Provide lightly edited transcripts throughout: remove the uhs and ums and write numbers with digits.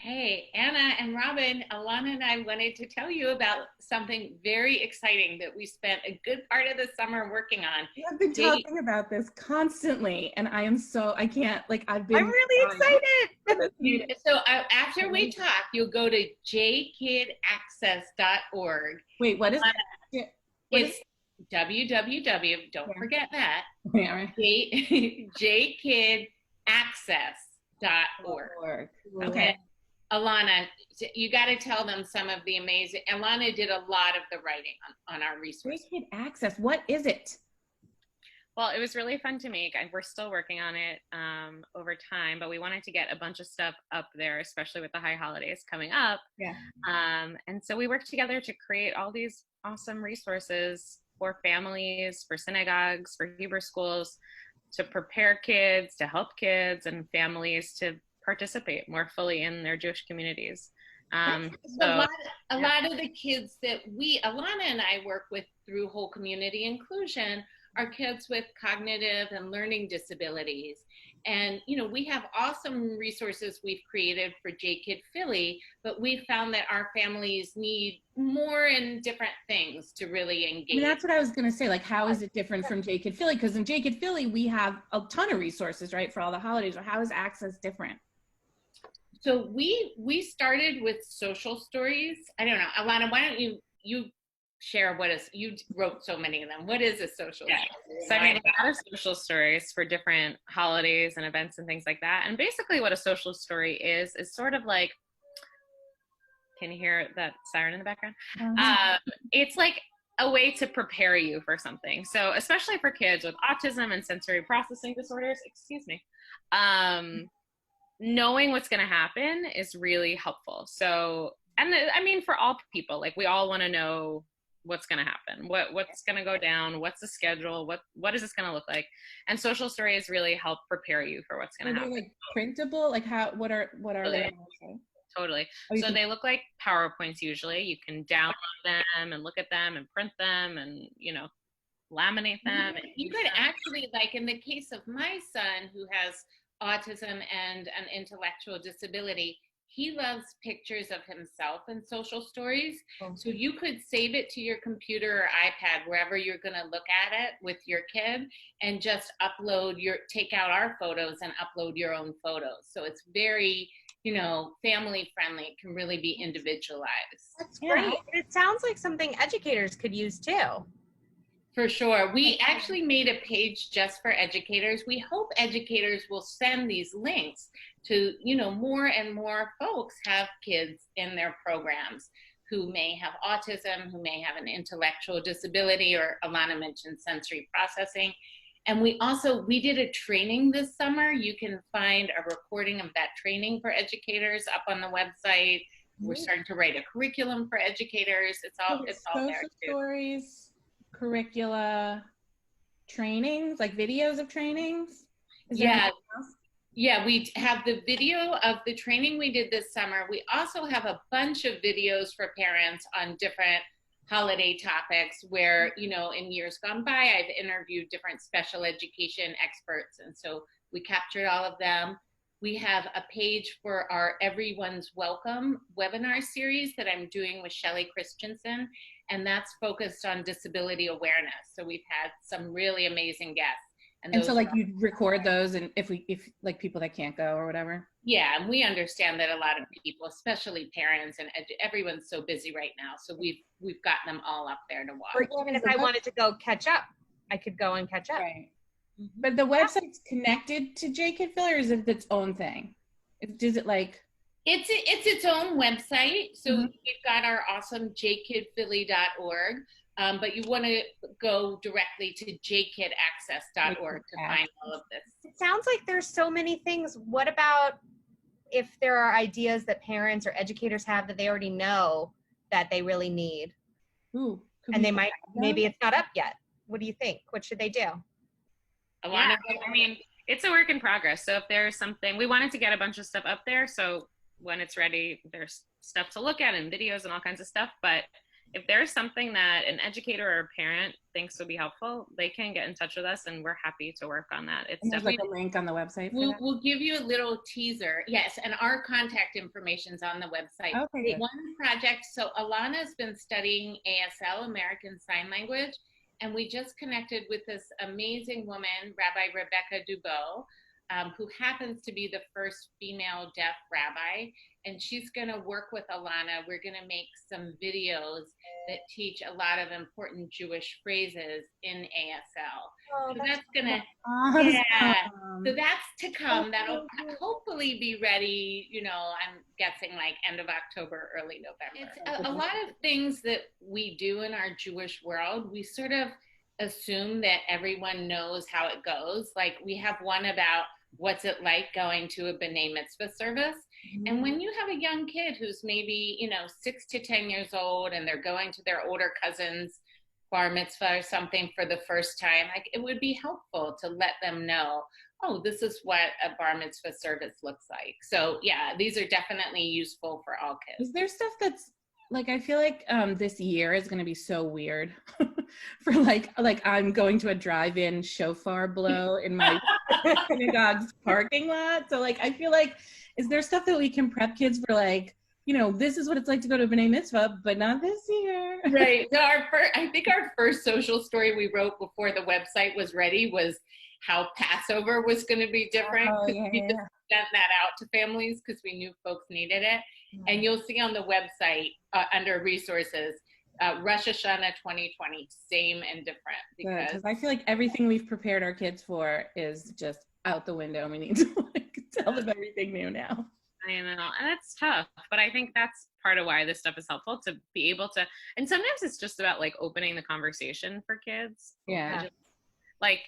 Hey, Anna and Robin, Alana and I wanted to tell you about something very exciting that we spent a good part of the summer working on. I've been J- talking about this constantly, and I can't, I've I'm been really dying for excited. this meeting. after we talk, you'll go to jkidaccess.org. Wait, what is Alana, it? What is it's www, don't yeah. forget that, Yeah, right. jkidaccess.org. Org. And Okay. Alana, you got to tell them some of the amazing. Alana did a lot of the writing on our Great resource. Kid Access. What is it? Well, it was really fun to make. We're still working on it over time, but we wanted to get a bunch of stuff up there, especially with the high holidays coming up. Yeah. And so we worked together to create all these awesome resources for families, for synagogues, for Hebrew schools, to prepare kids, to help kids and families to participate more fully in their Jewish communities. So a lot of the kids that Alana and I work with through Whole Community Inclusion are kids with cognitive and learning disabilities. And, we have awesome resources we've created for JKid Philly, but we found that our families need more and different things to really engage. That's what I was going to say. How is it different from JKid Philly? Because in JKid Philly, we have a ton of resources, right, for all the holidays. Or how is Access different? So we started with social stories. I don't know, Alana, why don't you share you wrote so many of them. What is a social story? So I made a lot of social stories for different holidays and events and things like that. And basically what a social story is sort of like, can you hear that siren in the background? It's like a way to prepare you for something. So especially for kids with autism and sensory processing disorders, knowing what's going to happen is really helpful. So, and I mean, for all people, we all want to know what's going to happen, what's going to go down, what's the schedule, what is this going to look like, and social stories really help prepare you for what's going to happen. Printable? What are they? Totally. So they look like PowerPoints usually. You can download them and look at them and print them and laminate them. You could actually, in the case of my son who has autism and an intellectual disability, he loves pictures of himself and social stories. So you could save it to your computer or iPad, wherever you're going to look at it with your kid, and just take out our photos and upload your own photos. So it's very, family friendly. It can really be individualized. That's great. It sounds like something educators could use too. For sure. We actually made a page just for educators. We hope educators will send these links to, more and more folks have kids in their programs who may have autism, who may have an intellectual disability, or Alana mentioned sensory processing. And we did a training this summer. You can find a recording of that training for educators up on the website. We're starting to write a curriculum for educators. It's all there too. Stories, curricula, trainings, videos of trainings. Yeah, we have the video of the training we did this summer. We also have a bunch of videos for parents on different holiday topics where, in years gone by, I've interviewed different special education experts. And so we captured all of them. We have a page for our Everyone's Welcome webinar series that I'm doing with Shelley Christensen, and that's focused on disability awareness. So we've had some really amazing guests. And so you record those, and if people that can't go or whatever. Yeah, and we understand that a lot of people, especially parents, and everyone's so busy right now. So we've gotten them all up there to watch. Or even if I wanted to go catch up, I could go and catch up. Right. But the website's connected to JKid Philly, or is it its own thing? Is it It's its own website. So we've got our awesome jkidphilly.org. But you want to go directly to jkidaccess.org to find all of this. It sounds like there's so many things. What about if there are ideas that parents or educators have that they already know that they really need? Ooh, and they might, maybe it's not up yet. What do you think? What should they do? I mean, it's a work in progress. So if there's something, we wanted to get a bunch of stuff up there. So when it's ready, there's stuff to look at and videos and all kinds of stuff. But if there's something that an educator or a parent thinks would be helpful, they can get in touch with us and we're happy to work on that. It's And there's definitely like a link on the website for We'll, that. we'll give you a little teaser. Yes, and our contact information's on the website. Okay, good. One project, so Alana's been studying ASL, American Sign Language, and we just connected with this amazing woman, Rabbi Rebecca Dubois, who happens to be the first female deaf rabbi. And she's going to work with Alana. We're going to make some videos that teach a lot of important Jewish phrases in ASL. Oh, So that's going to, Awesome. yeah. So that's to come. That'll hopefully be ready, you know, I'm guessing like end of October, early November. It's a lot of things that we do in our Jewish world. We sort of assume that everyone knows how it goes. Like we have one about what's it like going to a B'nai Mitzvah service. And when you have a young kid who's maybe, you know, 6 to 10 years old and they're going to their older cousin's bar mitzvah or something for the first time, like it would be helpful to let them know, oh, this is what a bar mitzvah service looks like. So yeah, these are definitely useful for all kids. Is there stuff that's like, I feel like this year is going to be so weird for like I'm going to a drive-in shofar blow in my synagogue's parking lot. So like, I feel like, is there stuff that we can prep kids for, like, you know, this is what it's like to go to a B'nai Mitzvah, but not this year. Right. So I think our first social story we wrote before the website was ready was how Passover was going to be different. Oh, We just sent that out to families because we knew folks needed it. And you'll see on the website under resources, Rosh Hashanah 2020, same and different. Because I feel like everything we've prepared our kids for is just out the window. We need to like tell them everything new now. I know, and it's tough, but I think that's part of why this stuff is helpful, to be able to, and sometimes it's just about like opening the conversation for kids. Yeah.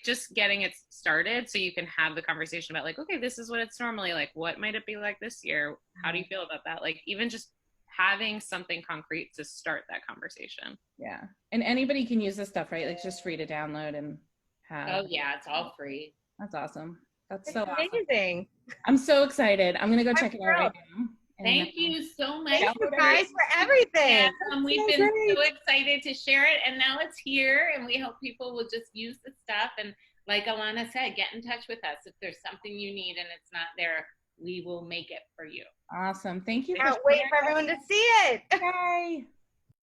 Just getting it started so you can have the conversation about like, okay, this is what it's normally like. What might it be like this year? How do you feel about that? Like even just having something concrete to start that conversation. Yeah. And anybody can use this stuff, right? Like it's just free to download and have. Oh yeah, it's all free. That's awesome. That's It's so awesome. amazing. I'm so excited. I'm going to go check it out right now. Thank you so much. Thank you guys for everything. We've been so excited to share it, and now it's here, and we hope people will just use the stuff. And like Alana said, get in touch with us if there's something you need and it's not there. We will make it for you. Awesome. Thank you. Can't wait for everyone to see it. Bye.